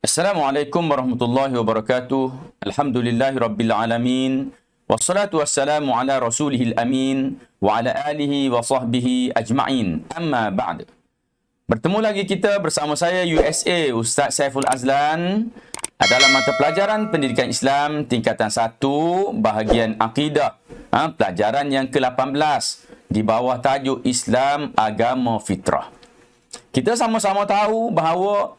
Assalamualaikum warahmatullahi wabarakatuh. Alhamdulillahi rabbil alamin. Wassalatu wassalamu ala rasulihil amin wa ala alihi wa sahbihi ajma'in. Amma ba'd. Bertemu lagi kita bersama saya USA Ustaz Saiful Azlan dalam mata pelajaran Pendidikan Islam tingkatan 1 bahagian akidah. Pelajaran yang ke-18 di bawah tajuk Islam Agama Fitrah. Kita sama-sama tahu bahawa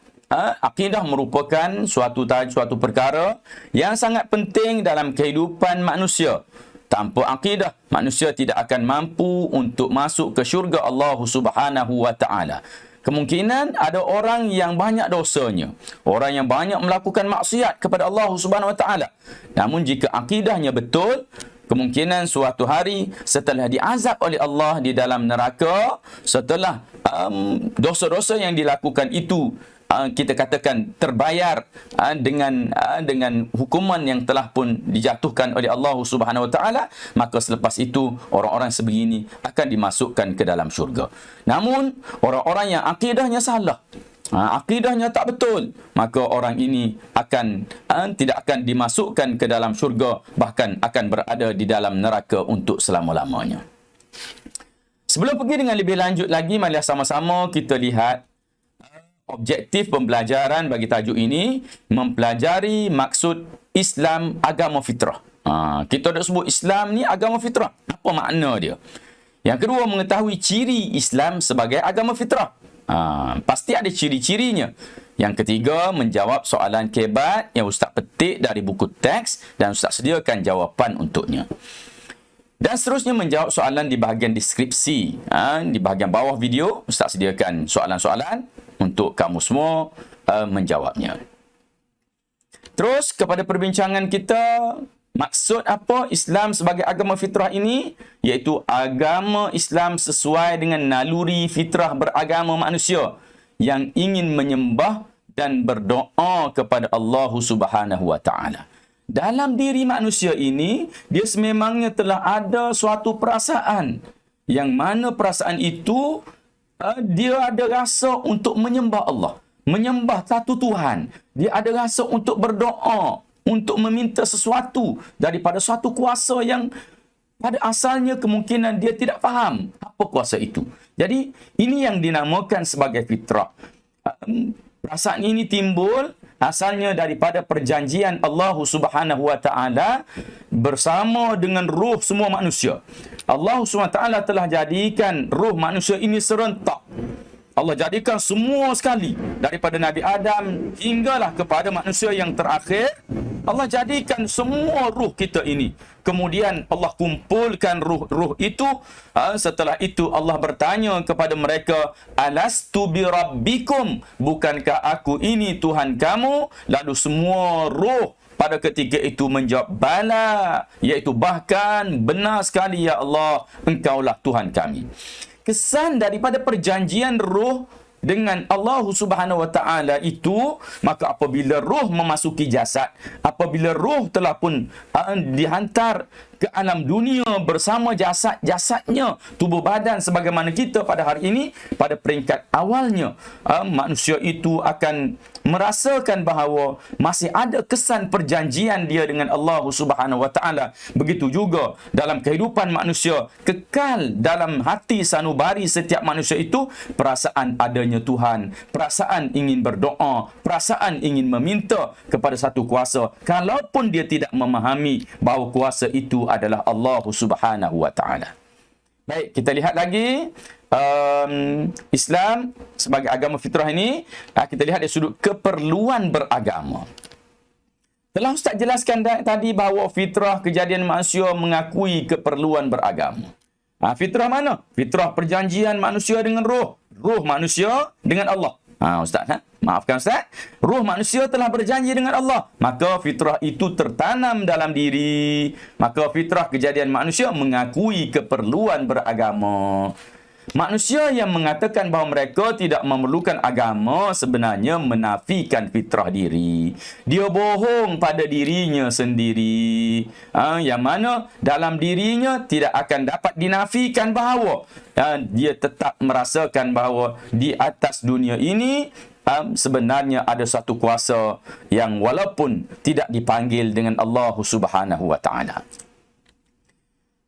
akidah merupakan suatu perkara yang sangat penting dalam kehidupan manusia. Tanpa akidah, manusia tidak akan mampu untuk masuk ke syurga Allah Subhanahu wa taala. Kemungkinan ada orang yang banyak dosanya, orang yang banyak melakukan maksiat kepada Allah Subhanahu wa taala. Namun jika akidahnya betul, kemungkinan suatu hari setelah diazab oleh Allah di dalam neraka, setelah dosa-dosa yang dilakukan itu kita katakan terbayar dengan hukuman yang telah pun dijatuhkan oleh Allah Subhanahu wa taala, maka selepas itu orang-orang sebegini akan dimasukkan ke dalam syurga. Namun orang-orang yang akidahnya salah, akidahnya tak betul, maka orang ini tidak akan dimasukkan ke dalam syurga, bahkan akan berada di dalam neraka untuk selama-lamanya. Sebelum pergi dengan lebih lanjut lagi, marilah sama-sama kita lihat objektif pembelajaran bagi tajuk ini, mempelajari maksud Islam agama fitrah. Kita dah sebut Islam ni agama fitrah. Apa makna dia? Yang kedua, mengetahui ciri Islam sebagai agama fitrah. Pasti ada ciri-cirinya. Yang ketiga, menjawab soalan kebat yang Ustaz petik dari buku teks dan Ustaz sediakan jawapan untuknya. Dan seterusnya menjawab soalan di bahagian deskripsi. Di bahagian bawah video, Ustaz sediakan soalan-soalan untuk kamu semua menjawabnya. Terus kepada perbincangan kita, maksud apa Islam sebagai agama fitrah ini? Iaitu agama Islam sesuai dengan naluri fitrah beragama manusia yang ingin menyembah dan berdoa kepada Allah Subhanahu wa taala. Dalam diri manusia ini, dia sememangnya telah ada suatu perasaan, yang mana perasaan itu dia ada rasa untuk menyembah Allah, menyembah satu Tuhan. Dia ada rasa untuk berdoa, untuk meminta sesuatu daripada suatu kuasa yang pada asalnya kemungkinan dia tidak faham apa kuasa itu. Jadi ini yang dinamakan sebagai fitrah. Perasaan ini timbul asalnya daripada perjanjian Allah Subhanahu wa taala bersama dengan ruh semua manusia. Allah Subhanahu wa taala telah jadikan ruh manusia ini serentak. Allah jadikan semua sekali, daripada Nabi Adam hinggalah kepada manusia yang terakhir. Allah jadikan semua ruh kita ini. Kemudian Allah kumpulkan ruh-ruh itu. Setelah itu Allah bertanya kepada mereka, alastu birabbikum, bukankah aku ini Tuhan kamu? Lalu semua ruh pada ketika itu menjawab bala, iaitu bahkan benar sekali ya Allah, engkaulah Tuhan kami. Kesan daripada perjanjian ruh dengan Allah Subhanahu wa taala itu, maka apabila ruh memasuki jasad, apabila ruh telah pun dihantar ke alam dunia bersama jasadnya, tubuh badan sebagaimana kita pada hari ini, pada peringkat awalnya, manusia itu akan merasakan bahawa masih ada kesan perjanjian dia dengan Allah Subhanahu wa taala. Begitu juga dalam kehidupan manusia, kekal dalam hati sanubari setiap manusia itu perasaan adanya Tuhan, perasaan ingin berdoa, perasaan ingin meminta kepada satu kuasa, kalaupun dia tidak memahami bahawa kuasa itu adalah Allah Subhanahu wa taala. Baik, kita lihat lagi Islam sebagai agama fitrah ini, kita lihat dari sudut keperluan beragama. Telah Ustaz jelaskan tadi bahawa fitrah kejadian manusia mengakui keperluan beragama. Fitrah mana? Fitrah perjanjian manusia dengan ruh, ruh manusia dengan Allah. Ustaz, maafkan Ustaz. Ruh manusia telah berjanji dengan Allah, maka fitrah itu tertanam dalam diri. Maka fitrah kejadian manusia mengakui keperluan beragama. Manusia yang mengatakan bahawa mereka tidak memerlukan agama sebenarnya menafikan fitrah diri. Dia bohong pada dirinya sendiri. Yang mana dalam dirinya tidak akan dapat dinafikan bahawa dia tetap merasakan bahawa di atas dunia ini sebenarnya ada satu kuasa yang walaupun tidak dipanggil dengan Allah Subhanahu wa taala.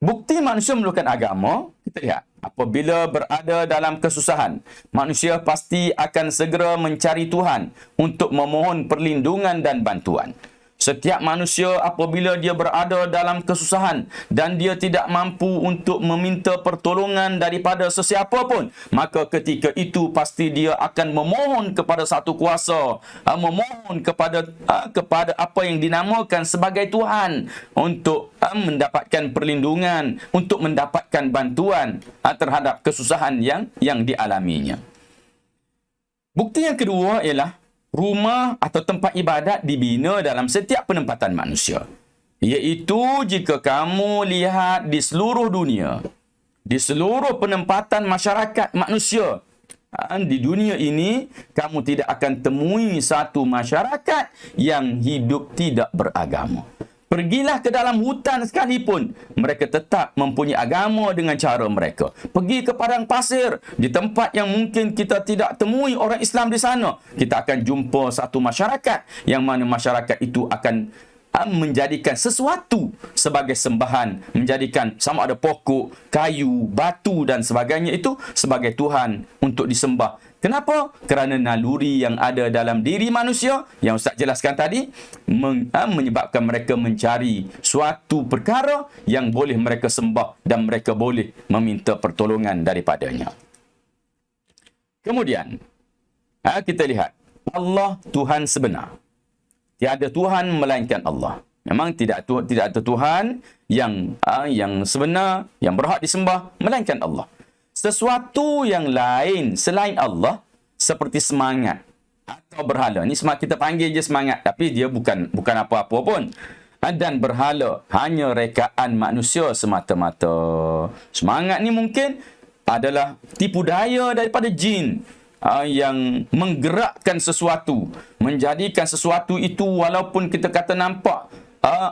Bukti manusia memerlukan agama, kita lihat. Apabila berada dalam kesusahan, manusia pasti akan segera mencari Tuhan untuk memohon perlindungan dan bantuan. Setiap manusia apabila dia berada dalam kesusahan dan dia tidak mampu untuk meminta pertolongan daripada sesiapa pun, maka ketika itu pasti dia akan memohon kepada satu kuasa, memohon kepada apa yang dinamakan sebagai Tuhan untuk mendapatkan perlindungan, untuk mendapatkan bantuan terhadap kesusahan yang dialaminya. Bukti yang kedua ialah rumah atau tempat ibadat dibina dalam setiap penempatan manusia. Iaitu jika kamu lihat di seluruh dunia, di seluruh penempatan masyarakat manusia, di dunia ini, kamu tidak akan temui satu masyarakat yang hidup tidak beragama. Pergilah ke dalam hutan sekalipun, mereka tetap mempunyai agama dengan cara mereka. Pergi ke padang pasir, di tempat yang mungkin kita tidak temui orang Islam di sana, kita akan jumpa satu masyarakat yang mana masyarakat itu akan menjadikan sesuatu sebagai sembahan, menjadikan sama ada pokok, kayu, batu dan sebagainya itu sebagai Tuhan untuk disembah. Kenapa? Kerana naluri yang ada dalam diri manusia yang Ustaz jelaskan tadi menyebabkan mereka mencari suatu perkara yang boleh mereka sembah dan mereka boleh meminta pertolongan daripadanya. Kemudian kita lihat Allah Tuhan sebenar. Tiada Tuhan melainkan Allah. Memang tidak ada Tuhan yang sebenar, yang berhak disembah melainkan Allah. Sesuatu yang lain selain Allah seperti semangat atau berhala. Ni semangat kita panggil je semangat, tapi dia bukan apa-apa pun. Dan berhala hanya rekaan manusia semata-mata. Semangat ni mungkin adalah tipu daya daripada jin yang menggerakkan sesuatu, menjadikan sesuatu itu walaupun kita kata nampak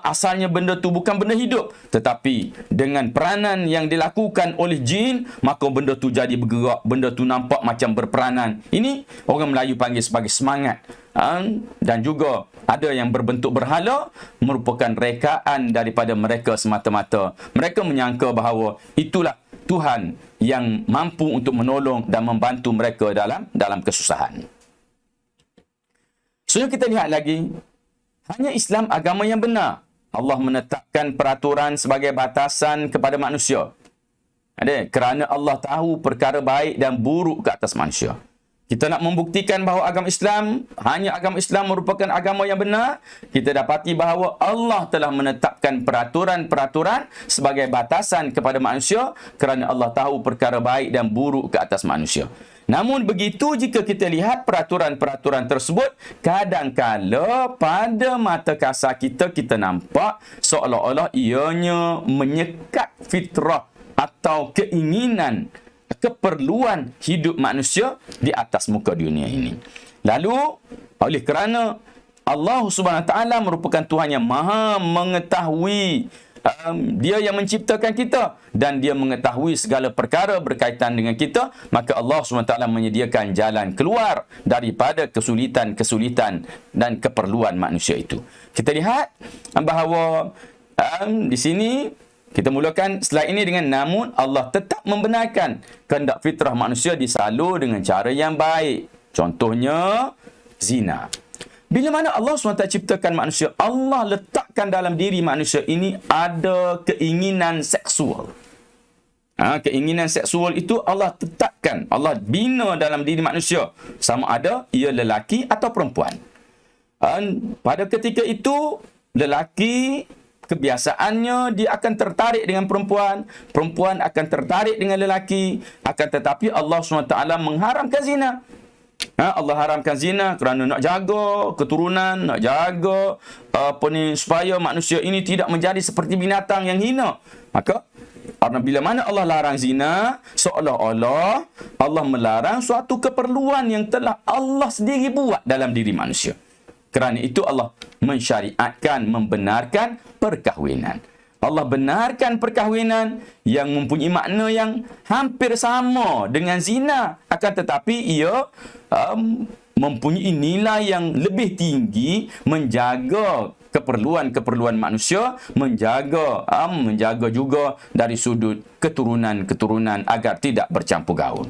asalnya benda tu bukan benda hidup, tetapi dengan peranan yang dilakukan oleh jin, maka benda tu jadi bergerak, benda tu nampak macam berperanan. Ini orang Melayu panggil sebagai semangat. Dan juga ada yang berbentuk berhala, merupakan rekaan daripada mereka semata-mata. Mereka menyangka bahawa itulah Tuhan yang mampu untuk menolong dan membantu mereka dalam kesusahan. So, kita lihat lagi, hanya Islam agama yang benar. Allah menetapkan peraturan sebagai batasan kepada manusia. Kerana Allah tahu perkara baik dan buruk ke atas manusia. Kita nak membuktikan bahawa agama Islam, hanya agama Islam merupakan agama yang benar, kita dapati bahawa Allah telah menetapkan peraturan-peraturan sebagai batasan kepada manusia kerana Allah tahu perkara baik dan buruk ke atas manusia. Namun begitu, jika kita lihat peraturan-peraturan tersebut, kadang-kala pada mata kasar kita nampak seolah-olah ianya menyekat fitrah atau keinginan, keperluan hidup manusia di atas muka dunia ini. Lalu, oleh kerana Allah Subhanahu Wa Taala merupakan Tuhan yang maha mengetahui, Dia yang menciptakan kita dan Dia mengetahui segala perkara berkaitan dengan kita, maka Allah SWT menyediakan jalan keluar daripada kesulitan-kesulitan dan keperluan manusia itu. Kita lihat bahawa di sini kita mulakan slide ini dengan namun Allah tetap membenarkan kehendak fitrah manusia disalur dengan cara yang baik. Contohnya zina. Bila mana Allah SWT ciptakan manusia, Allah letakkan dalam diri manusia ini ada keinginan seksual. Keinginan seksual itu Allah tetapkan, Allah bina dalam diri manusia, sama ada ia lelaki atau perempuan. Pada ketika itu, lelaki kebiasaannya dia akan tertarik dengan perempuan, perempuan akan tertarik dengan lelaki, akan tetapi Allah SWT mengharamkan zina. Allah haramkan zina kerana nak jaga keturunan, nak jaga supaya manusia ini tidak menjadi seperti binatang yang hina. Maka bila mana Allah larang zina, seolah-olah Allah melarang suatu keperluan yang telah Allah sendiri buat dalam diri manusia. Kerana itu Allah mensyariatkan, membenarkan perkahwinan. Allah benarkan perkahwinan yang mempunyai makna yang hampir sama dengan zina. Akan tetapi ia mempunyai nilai yang lebih tinggi menjaga keperluan-keperluan manusia, menjaga juga dari sudut keturunan-keturunan agar tidak bercampur gaul.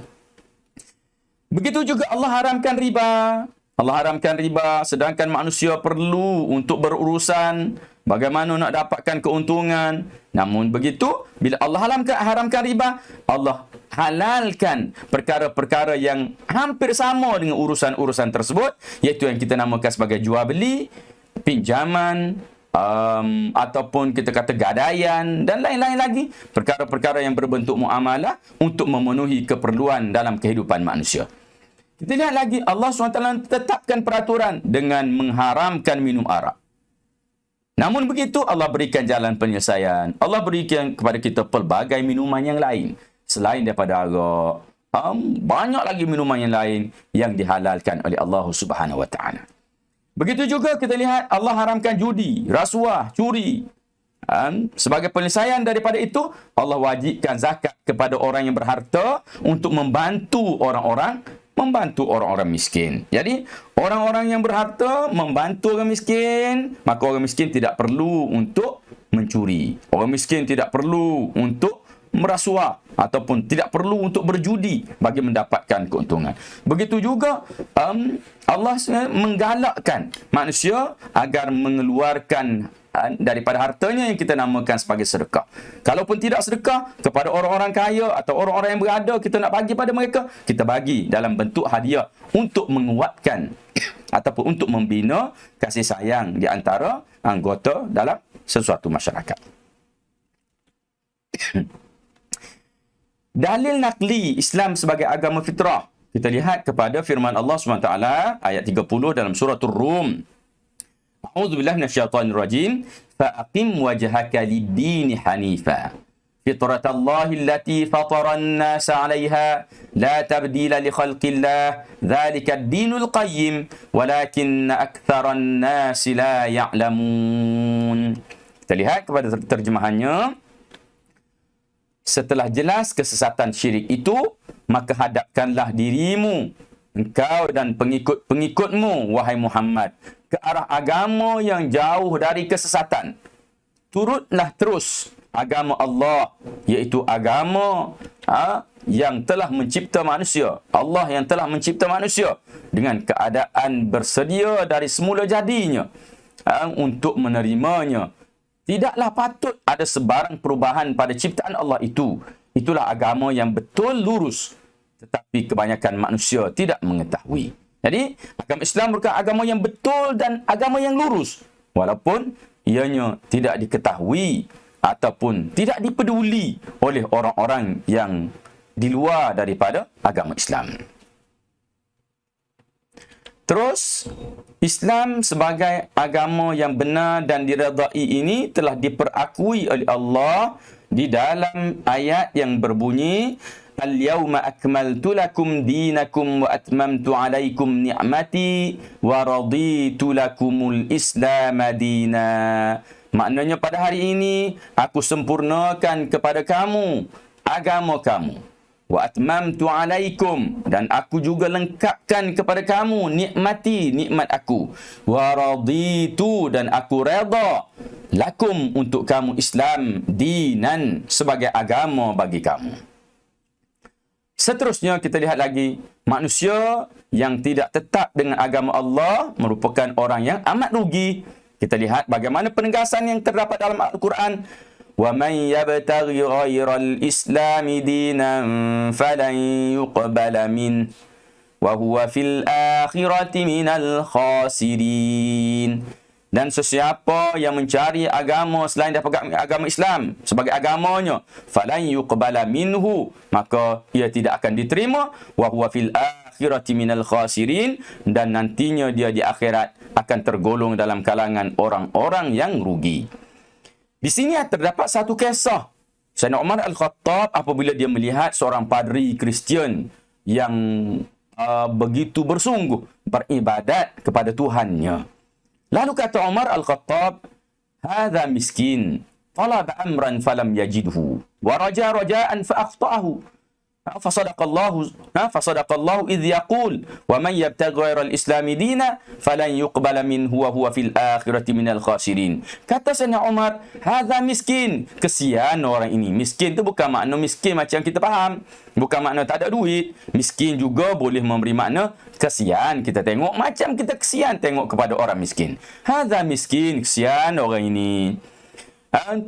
Begitu juga Allah haramkan riba. Allah haramkan riba, sedangkan manusia perlu untuk berurusan bagaimana nak dapatkan keuntungan. Namun begitu, bila Allah haramkan riba, Allah halalkan perkara-perkara yang hampir sama dengan urusan-urusan tersebut, iaitu yang kita namakan sebagai jual beli, pinjaman, ataupun kita kata gadaian dan lain-lain lagi. Perkara-perkara yang berbentuk muamalah untuk memenuhi keperluan dalam kehidupan manusia. Kita lihat lagi, Allah SWT tetapkan peraturan dengan mengharamkan minum arak. Namun begitu, Allah berikan jalan penyelesaian. Allah berikan kepada kita pelbagai minuman yang lain. Selain daripada arak, banyak lagi minuman yang lain yang dihalalkan oleh Allah SWT. Begitu juga kita lihat, Allah haramkan judi, rasuah, curi. Sebagai penyelesaian daripada itu, Allah wajibkan zakat kepada orang yang berharta untuk membantu orang-orang miskin. Jadi, orang-orang yang berharta membantu orang miskin, maka orang miskin tidak perlu untuk mencuri. Orang miskin tidak perlu untuk merasuah ataupun tidak perlu untuk berjudi bagi mendapatkan keuntungan. Begitu juga Allah menggalakkan manusia agar mengeluarkan daripada hartanya yang kita namakan sebagai sedekah. Kalaupun tidak sedekah kepada orang-orang kaya atau orang-orang yang berada, kita nak bagi pada mereka, kita bagi dalam bentuk hadiah untuk menguatkan ataupun untuk membina kasih sayang di antara anggota dalam sesuatu masyarakat. Dalil nakli Islam sebagai agama fitrah, kita lihat kepada firman Allah SWT ayat 30 dalam surah Ar-Rum. A'udzubillahi minasyaitonirrajim. Fa'aqim wajhaka lid-din hanifa. Fitratallahi allati fatara an-nasa 'alayha la tabdila li khalqillah. Dzalika ad-dinul qayyim walakinna aktsaran nasi la ya'lamun. Kita lihat kepada terjemahannya. Setelah jelas kesesatan syirik itu, maka hadapkanlah dirimu, engkau dan pengikut-pengikutmu, wahai Muhammad, ke arah agama yang jauh dari kesesatan. Turutlah terus agama Allah, iaitu agama yang telah mencipta manusia. Allah yang telah mencipta manusia dengan keadaan bersedia dari semula jadinya untuk menerimanya. Tidaklah patut ada sebarang perubahan pada ciptaan Allah itu. Itulah agama yang betul lurus. Tetapi kebanyakan manusia tidak mengetahui. Jadi, agama Islam merupakan agama yang betul dan agama yang lurus. Walaupun ianya tidak diketahui ataupun tidak dipeduli oleh orang-orang yang di luar daripada agama Islam. Terus, Islam sebagai agama yang benar dan diredai ini telah diperakui oleh Allah di dalam ayat yang berbunyi, Al-yawma akmaltu lakum dinakum wa atmamtu alaikum ni'mati wa raditu lakumul Islam dina. Maknanya pada hari ini, aku sempurnakan kepada kamu agama kamu. Wa atmamtu alaikum, dan aku juga lengkapkan kepada kamu nikmat aku. Wa raditu, dan aku redha lakum untuk kamu Islam dinan sebagai agama bagi kamu. Seterusnya kita lihat lagi, manusia yang tidak tetap dengan agama Allah merupakan orang yang amat rugi. Kita lihat bagaimana penegasan yang terdapat dalam Al-Quran. وَمَنْ يَبْتَغِ غَيْرَ الْإِسْلَامِ دِينًا فَلَنْ يُقْبَلَ مِنْهُ وَهُوَ فِي الْآخِرَةِ مِنَ الْخَاسِرِينَ. Dan sesiapa yang mencari agama selain daripada agama Islam sebagai agamanya, فَلَنْ يُقْبَلَ مِنْهُ, maka ia tidak akan diterima, وَهُوَ فِي الْآخِرَةِ مِنَ الْخَاسِرِينَ, dan nantinya dia di akhirat akan tergolong dalam kalangan orang-orang yang rugi. Di sini terdapat satu kisah. Sayyidina Umar Al-Khattab apabila dia melihat seorang padri Kristian yang begitu bersungguh beribadat kepada Tuhannya. Lalu kata Umar Al-Khattab, "Hadza miskin, talaba amran falam yajidhu, wa raja raja'an fa akhta'ahu." Fasadaqallahu idh yaqul wa man yabtaghi ghairal islami dina falan yuqbala minhu wa huwa fil akhirati minal khasirin. Kata Sayyidina Umar, hadza miskin. Kesian orang ini. Miskin tu bukan makna miskin macam kita faham. Bukan makna tak ada duit. Miskin juga boleh memberi makna kesian. Kita tengok macam kita kesian tengok kepada orang miskin. Hadza miskin, kesian orang ini.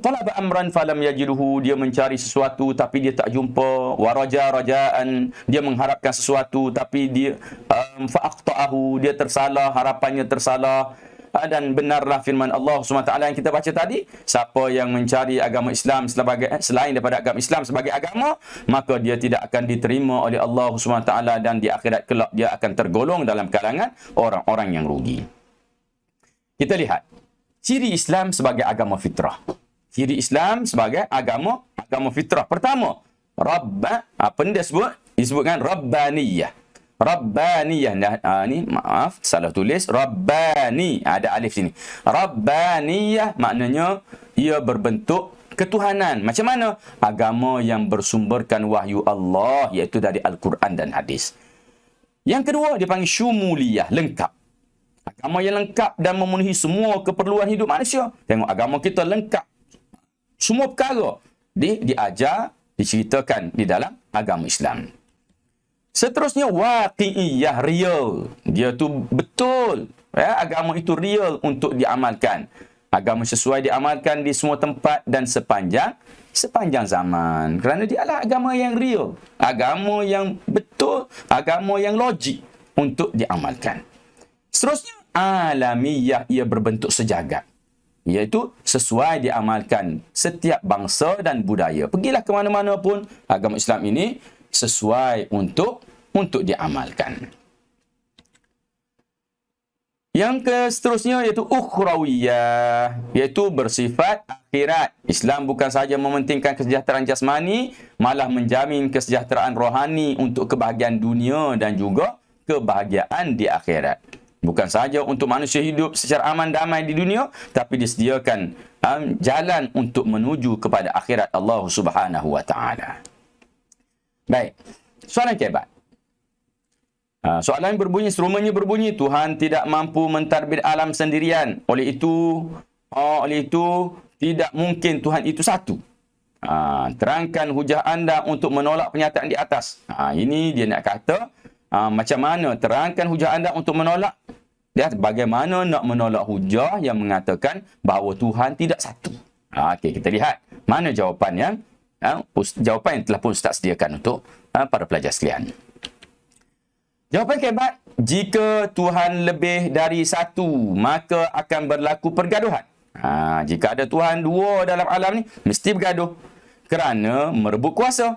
Talaba amran falam yajiduhu, dia mencari sesuatu tapi dia tak jumpa. Wa rajaan, dia mengharapkan sesuatu tapi dia fa'aqta'ahu, dia tersalah, harapannya tersalah. Dan benarlah firman Allah SWT yang kita baca tadi, siapa yang mencari agama Islam selain daripada agama Islam sebagai agama, maka dia tidak akan diterima oleh Allah SWT, dan di akhirat kelak dia akan tergolong dalam kalangan orang-orang yang rugi. Kita lihat ciri Islam sebagai agama fitrah. Ciri Islam sebagai agama fitrah. Pertama, apa ni dia sebut? Disebutkan Rabbaniyah. Rabbaniyah. Ni maaf, salah tulis. Rabbani. Ada alif sini. Rabbaniyah maknanya ia berbentuk ketuhanan. Macam mana? Agama yang bersumberkan wahyu Allah, iaitu dari Al-Quran dan hadis. Yang kedua, dia panggil syumuliyah, lengkap. Agama yang lengkap dan memenuhi semua keperluan hidup manusia. Tengok agama kita lengkap. Semua perkara diajar, diceritakan di dalam agama Islam. Seterusnya, waqi'iyah, real. Dia tu betul. Agama itu real untuk diamalkan. Agama sesuai diamalkan di semua tempat dan sepanjang zaman. Kerana dia adalah agama yang real. Agama yang betul. Agama yang logik untuk diamalkan. Seterusnya, alamiyah, ia berbentuk sejagat. Iaitu sesuai diamalkan setiap bangsa dan budaya. Pergilah ke mana-mana pun, agama Islam ini sesuai untuk diamalkan. Yang seterusnya iaitu ukhrawiyah, iaitu bersifat akhirat. Islam bukan sahaja mementingkan kesejahteraan jasmani, malah menjamin kesejahteraan rohani untuk kebahagiaan dunia dan juga kebahagiaan di akhirat. Bukan sahaja untuk manusia hidup secara aman damai di dunia, tapi disediakan jalan untuk menuju kepada akhirat Allah Subhanahu wa taala. Baik. Soalan keempat. Soalan serumanya berbunyi, Tuhan tidak mampu mentadbir alam sendirian. Oleh itu tidak mungkin Tuhan itu satu. Terangkan hujah anda untuk menolak pernyataan di atas. Ini dia nak kata, macam mana terangkan hujah anda untuk menolak? Bagaimana nak menolak hujah yang mengatakan bahawa Tuhan tidak satu? Okey, kita lihat mana jawapan yang telah pun Ustaz sediakan untuk para pelajar sekalian. Jawapan keempat, jika Tuhan lebih dari satu, maka akan berlaku pergaduhan. Jika ada Tuhan dua dalam alam ni, mesti bergaduh kerana merebut kuasa.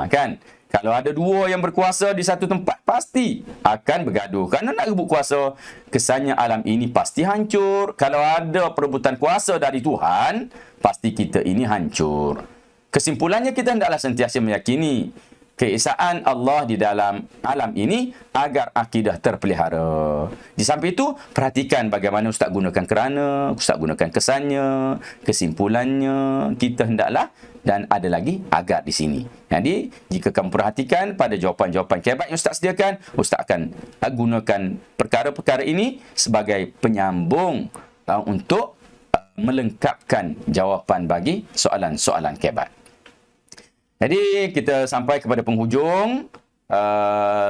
Kan? Kalau ada dua yang berkuasa di satu tempat, pasti akan bergaduh. Kerana nak rebut kuasa, kesannya alam ini pasti hancur. Kalau ada perebutan kuasa dari Tuhan, pasti kita ini hancur. Kesimpulannya, kita hendaklah sentiasa meyakini keesaan Allah di dalam alam ini agar akidah terpelihara. Di samping itu, perhatikan bagaimana Ustaz gunakan kerana, Ustaz gunakan kesannya, kesimpulannya, kita hendaklah, dan ada lagi agar di sini. Jadi, jika kamu perhatikan pada jawapan-jawapan kebat yang Ustaz sediakan, Ustaz akan gunakan perkara-perkara ini sebagai penyambung untuk melengkapkan jawapan bagi soalan-soalan kebat. Jadi, kita sampai kepada penghujung.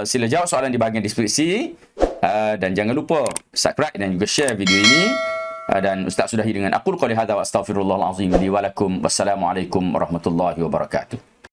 Sila jawab soalan di bahagian deskripsi. Dan jangan lupa subscribe dan juga share video ini. Dan Ustaz sudahi dengan aqul qouli hadza wa astaghfirullahal azim li wa lakum. Wassalamualaikum warahmatullahi wabarakatuh.